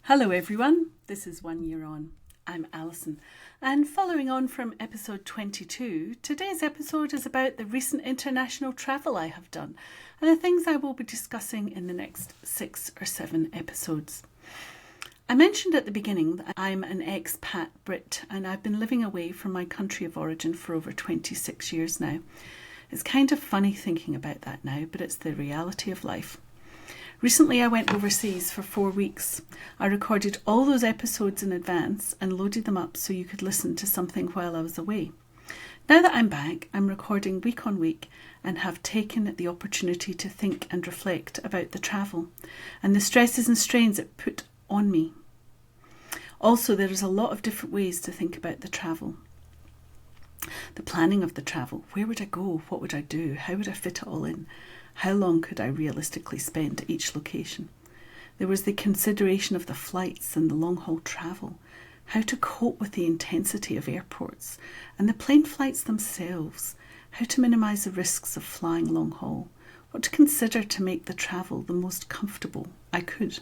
Hello everyone, this is 1 Year On. I'm Alison, and following on from episode 22, today's episode is about the recent international travel I have done and the things I will be discussing in the next 6 or 7 episodes. I mentioned at the beginning that I'm an expat Brit and I've been living away from my country of origin for over 26 years now. It's kind of funny thinking about that now, but it's the reality of life. Recently I went overseas for 4 weeks. I recorded all those episodes in advance and loaded them up so you could listen to something while I was away. Now that I'm back, I'm recording week on week and have taken the opportunity to think and reflect about the travel and the stresses and strains it put on me. Also, there is a lot of different ways to think about the travel. The planning of the travel. Where would I go? What would I do? How would I fit it all in? How long could I realistically spend at each location? There was the consideration of the flights and the long-haul travel, how to cope with the intensity of airports and the plane flights themselves, how to minimise the risks of flying long-haul, what to consider to make the travel the most comfortable I could,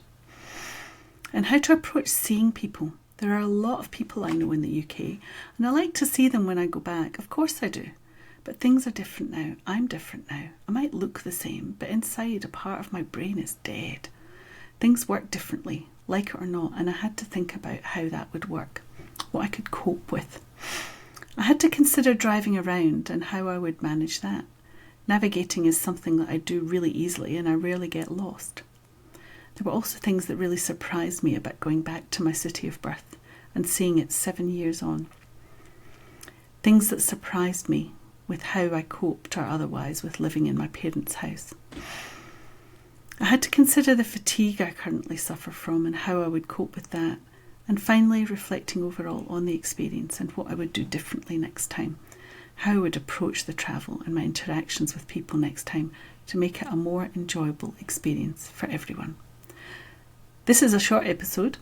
and how to approach seeing people. There are a lot of people I know in the UK, and I like to see them when I go back. Of course I do. But things are different now. I'm different now. I might look the same, but inside a part of my brain is dead. Things work differently, like it or not, and I had to think about how that would work, what I could cope with. I had to consider driving around and how I would manage that. Navigating is something that I do really easily and I rarely get lost. There were also things that really surprised me about going back to my city of birth and seeing it 7 years on. Things that surprised me with how I coped or otherwise with living in my parents' house. I had to consider the fatigue I currently suffer from and how I would cope with that, and finally reflecting overall on the experience and what I would do differently next time, how I would approach the travel and my interactions with people next time to make it a more enjoyable experience for everyone. This is a short episode.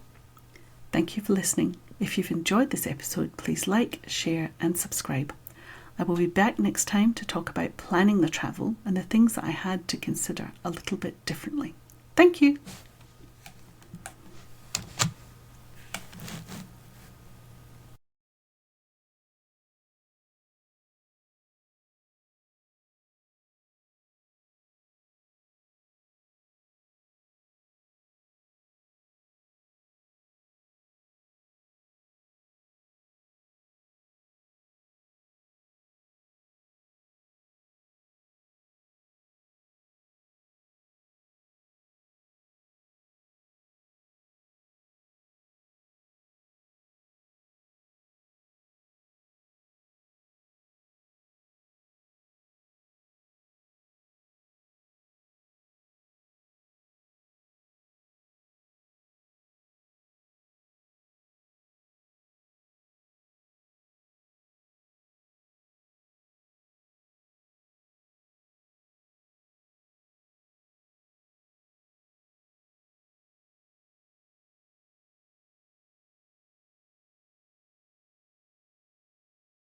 Thank you for listening. If you've enjoyed this episode, please like, share and subscribe. I will be back next time to talk about planning the travel and the things that I had to consider a little bit differently. Thank you.